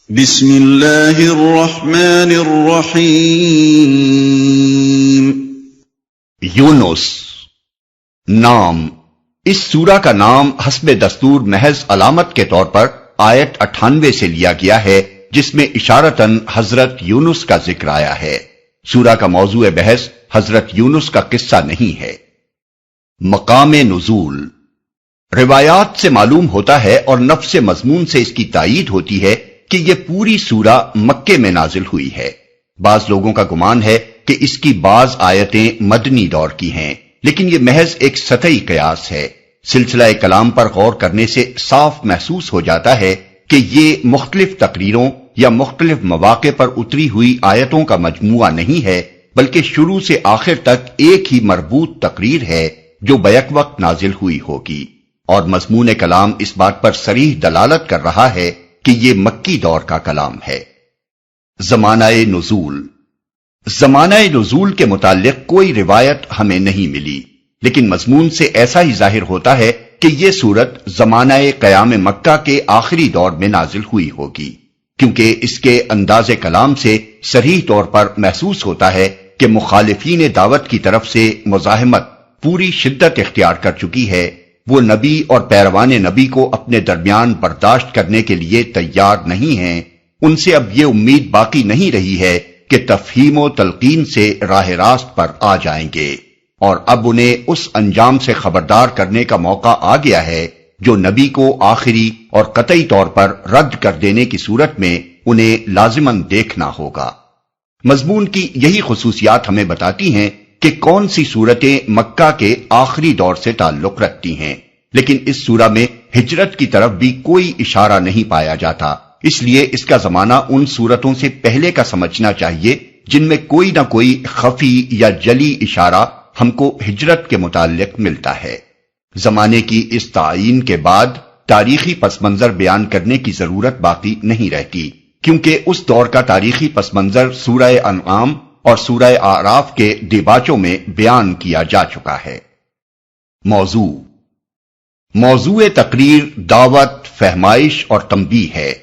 بسم اللہ الرحمن الرحیم۔ یونس نام۔ اس سورہ کا نام حسب دستور محض علامت کے طور پر آیت 98 سے لیا گیا ہے، جس میں اشارتاً حضرت یونس کا ذکر آیا ہے۔ سورہ کا موضوع بحث حضرت یونس کا قصہ نہیں ہے۔ مقام نزول۔ روایات سے معلوم ہوتا ہے اور نفس مضمون سے اس کی تائید ہوتی ہے کہ یہ پوری سورہ مکے میں نازل ہوئی ہے۔ بعض لوگوں کا گمان ہے کہ اس کی بعض آیتیں مدنی دور کی ہیں، لیکن یہ محض ایک سطحی قیاس ہے۔ سلسلہ کلام پر غور کرنے سے صاف محسوس ہو جاتا ہے کہ یہ مختلف تقریروں یا مختلف مواقع پر اتری ہوئی آیتوں کا مجموعہ نہیں ہے، بلکہ شروع سے آخر تک ایک ہی مربوط تقریر ہے جو بیک وقت نازل ہوئی ہوگی، اور مضمون کلام اس بات پر صریح دلالت کر رہا ہے کہ یہ مکی دور کا کلام ہے۔ زمانہ نزول۔ زمانہ نزول کے متعلق کوئی روایت ہمیں نہیں ملی، لیکن مضمون سے ایسا ہی ظاہر ہوتا ہے کہ یہ سورت زمانہ قیام مکہ کے آخری دور میں نازل ہوئی ہوگی، کیونکہ اس کے انداز کلام سے صریح طور پر محسوس ہوتا ہے کہ مخالفین دعوت کی طرف سے مزاحمت پوری شدت اختیار کر چکی ہے۔ وہ نبی اور پیروان نبی کو اپنے درمیان برداشت کرنے کے لیے تیار نہیں ہیں۔ ان سے اب یہ امید باقی نہیں رہی ہے کہ تفہیم و تلقین سے راہ راست پر آ جائیں گے، اور اب انہیں اس انجام سے خبردار کرنے کا موقع آ گیا ہے جو نبی کو آخری اور قطعی طور پر رد کر دینے کی صورت میں انہیں لازماً دیکھنا ہوگا۔ مضمون کی یہی خصوصیات ہمیں بتاتی ہیں کہ کون سی صورتیں مکہ کے آخری دور سے تعلق رکھتی ہیں، لیکن اس سورہ میں ہجرت کی طرف بھی کوئی اشارہ نہیں پایا جاتا، اس لیے اس کا زمانہ ان صورتوں سے پہلے کا سمجھنا چاہیے جن میں کوئی نہ کوئی خفی یا جلی اشارہ ہم کو ہجرت کے متعلق ملتا ہے۔ زمانے کی اس تعیین کے بعد تاریخی پس منظر بیان کرنے کی ضرورت باقی نہیں رہتی، کیونکہ اس دور کا تاریخی پس منظر سورہ انعام اور سورہ اعراف کے دیباچوں میں بیان کیا جا چکا ہے۔ موضوع تقریر دعوت، فہمائش اور تنبیہ ہے۔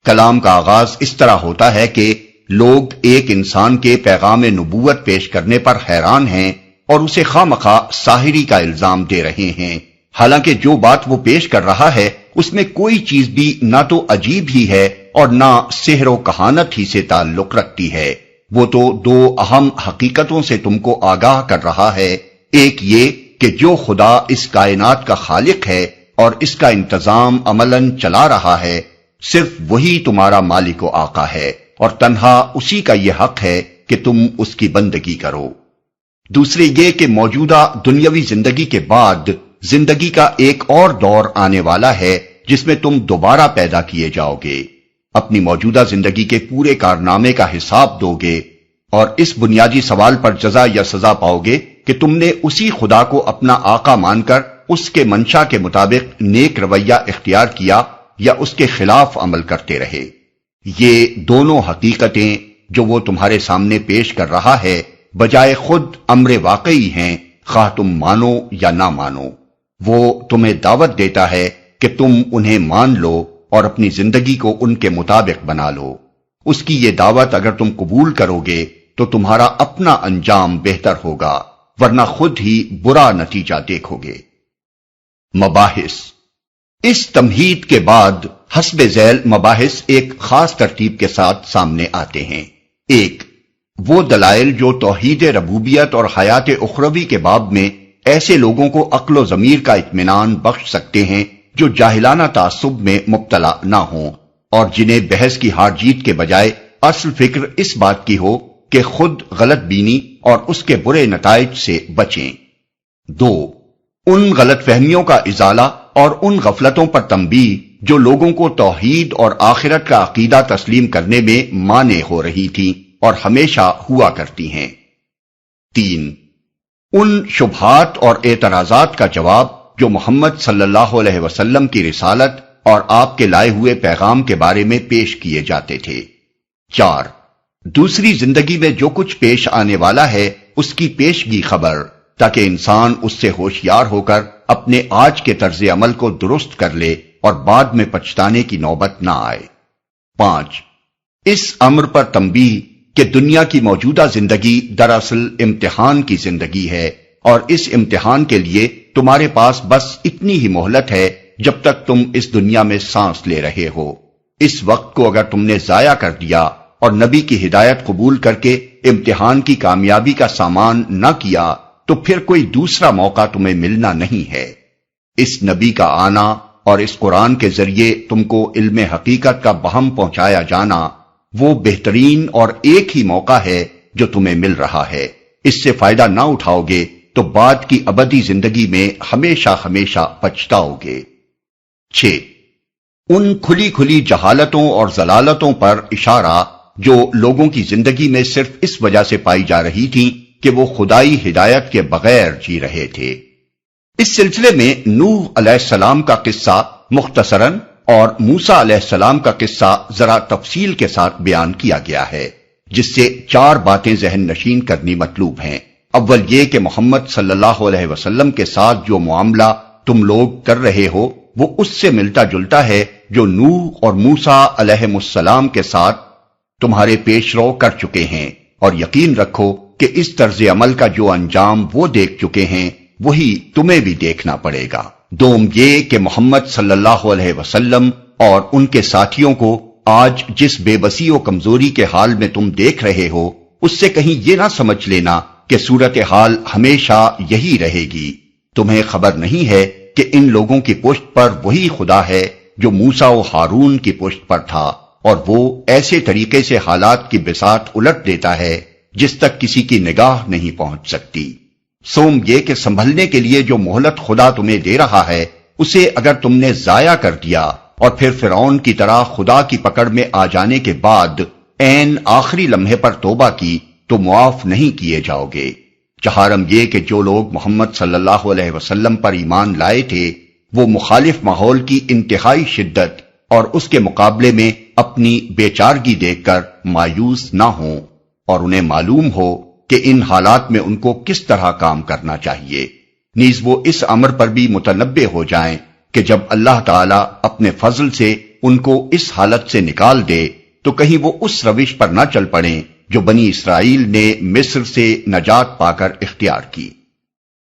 کلام کا آغاز اس طرح ہوتا ہے کہ لوگ ایک انسان کے پیغام نبوت پیش کرنے پر حیران ہیں اور اسے خواہ ساحری کا الزام دے رہے ہیں، حالانکہ جو بات وہ پیش کر رہا ہے اس میں کوئی چیز بھی نہ تو عجیب ہی ہے اور نہ سحر و کہانت ہی سے تعلق رکھتی ہے۔ وہ تو دو اہم حقیقتوں سے تم کو آگاہ کر رہا ہے، ایک یہ کہ جو خدا اس کائنات کا خالق ہے اور اس کا انتظام عملاً چلا رہا ہے، صرف وہی تمہارا مالک و آقا ہے، اور تنہا اسی کا یہ حق ہے کہ تم اس کی بندگی کرو۔ دوسرے یہ کہ موجودہ دنیاوی زندگی کے بعد زندگی کا ایک اور دور آنے والا ہے جس میں تم دوبارہ پیدا کیے جاؤ گے، اپنی موجودہ زندگی کے پورے کارنامے کا حساب دو گے، اور اس بنیادی سوال پر جزا یا سزا پاؤ گے کہ تم نے اسی خدا کو اپنا آقا مان کر اس کے منشا کے مطابق نیک رویہ اختیار کیا یا اس کے خلاف عمل کرتے رہے۔ یہ دونوں حقیقتیں جو وہ تمہارے سامنے پیش کر رہا ہے بجائے خود امر واقعی ہیں، خواہ تم مانو یا نہ مانو۔ وہ تمہیں دعوت دیتا ہے کہ تم انہیں مان لو اور اپنی زندگی کو ان کے مطابق بنا لو۔ اس کی یہ دعوت اگر تم قبول کرو گے تو تمہارا اپنا انجام بہتر ہوگا، ورنہ خود ہی برا نتیجہ دیکھو گے۔ مباحث۔ اس تمہید کے بعد حسب ذیل مباحث ایک خاص ترتیب کے ساتھ سامنے آتے ہیں۔ ایک، وہ دلائل جو توحید ربوبیت اور حیات اخروی کے باب میں ایسے لوگوں کو عقل و ضمیر کا اطمینان بخش سکتے ہیں جو جاہلانہ تعصب میں مبتلا نہ ہوں، اور جنہیں بحث کی ہار جیت کے بجائے اصل فکر اس بات کی ہو کہ خود غلط بینی اور اس کے برے نتائج سے بچیں۔ دو، ان غلط فہمیوں کا ازالہ اور ان غفلتوں پر تنبیہ جو لوگوں کو توحید اور آخرت کا عقیدہ تسلیم کرنے میں مانع ہو رہی تھیں اور ہمیشہ ہوا کرتی ہیں۔ تین، ان شبہات اور اعتراضات کا جواب جو محمد صلی اللہ علیہ وسلم کی رسالت اور آپ کے لائے ہوئے پیغام کے بارے میں پیش کیے جاتے تھے۔ چار، دوسری زندگی میں جو کچھ پیش آنے والا ہے اس کی پیشگی خبر، تاکہ انسان اس سے ہوشیار ہو کر اپنے آج کے طرز عمل کو درست کر لے اور بعد میں پچھتانے کی نوبت نہ آئے۔ 5. اس امر پر تنبیہ کہ دنیا کی موجودہ زندگی دراصل امتحان کی زندگی ہے، اور اس امتحان کے لیے تمہارے پاس بس اتنی ہی مہلت ہے جب تک تم اس دنیا میں سانس لے رہے ہو۔ اس وقت کو اگر تم نے ضائع کر دیا اور نبی کی ہدایت قبول کر کے امتحان کی کامیابی کا سامان نہ کیا تو پھر کوئی دوسرا موقع تمہیں ملنا نہیں ہے۔ اس نبی کا آنا اور اس قرآن کے ذریعے تم کو علم حقیقت کا بہم پہنچایا جانا وہ بہترین اور ایک ہی موقع ہے جو تمہیں مل رہا ہے۔ اس سے فائدہ نہ اٹھاؤ گے تو بعد کی ابدی زندگی میں ہمیشہ ہمیشہ پچھتاؤ گے۔ 6. ان کھلی کھلی جہالتوں اور ضلالتوں پر اشارہ جو لوگوں کی زندگی میں صرف اس وجہ سے پائی جا رہی تھی کہ وہ خدائی ہدایت کے بغیر جی رہے تھے۔ اس سلسلے میں نوح علیہ السلام کا قصہ مختصراً اور موسیٰ علیہ السلام کا قصہ ذرا تفصیل کے ساتھ بیان کیا گیا ہے، جس سے 4 باتیں ذہن نشین کرنی مطلوب ہیں۔ اول یہ کہ محمد صلی اللہ علیہ وسلم کے ساتھ جو معاملہ تم لوگ کر رہے ہو وہ اس سے ملتا جلتا ہے جو نوح اور موسیٰ علیہ السلام کے ساتھ تمہارے پیش رو کر چکے ہیں، اور یقین رکھو کہ اس طرز عمل کا جو انجام وہ دیکھ چکے ہیں وہی تمہیں بھی دیکھنا پڑے گا۔ دوم یہ کہ محمد صلی اللہ علیہ وسلم اور ان کے ساتھیوں کو آج جس بے بسی و کمزوری کے حال میں تم دیکھ رہے ہو اس سے کہیں یہ نہ سمجھ لینا کہ صورتحال ہمیشہ یہی رہے گی۔ تمہیں خبر نہیں ہے کہ ان لوگوں کی پشت پر وہی خدا ہے جو موسیٰ و ہارون کی پشت پر تھا، اور وہ ایسے طریقے سے حالات کی بساط الٹ دیتا ہے جس تک کسی کی نگاہ نہیں پہنچ سکتی۔ سوم یہ کہ سنبھلنے کے لیے جو مہلت خدا تمہیں دے رہا ہے اسے اگر تم نے ضائع کر دیا اور پھر فرعون کی طرح خدا کی پکڑ میں آ جانے کے بعد عین آخری لمحے پر توبہ کی تو معاف نہیں کیے جاؤ گے۔ چہارم یہ کہ جو لوگ محمد صلی اللہ علیہ وسلم پر ایمان لائے تھے وہ مخالف ماحول کی انتہائی شدت اور اس کے مقابلے میں اپنی بے چارگی دیکھ کر مایوس نہ ہوں، اور انہیں معلوم ہو کہ ان حالات میں ان کو کس طرح کام کرنا چاہیے۔ نیز وہ اس امر پر بھی متنبہ ہو جائیں کہ جب اللہ تعالیٰ اپنے فضل سے ان کو اس حالت سے نکال دے تو کہیں وہ اس روش پر نہ چل پڑیں جو بنی اسرائیل نے مصر سے نجات پا کر اختیار کی۔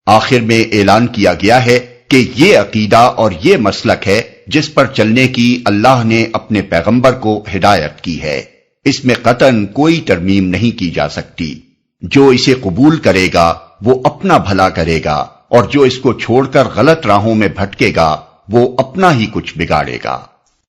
آخر میں اعلان کیا گیا ہے کہ یہ عقیدہ اور یہ مسلک ہے جس پر چلنے کی اللہ نے اپنے پیغمبر کو ہدایت کی ہے، اس میں قطعاً کوئی ترمیم نہیں کی جا سکتی۔ جو اسے قبول کرے گا وہ اپنا بھلا کرے گا، اور جو اس کو چھوڑ کر غلط راہوں میں بھٹکے گا وہ اپنا ہی کچھ بگاڑے گا۔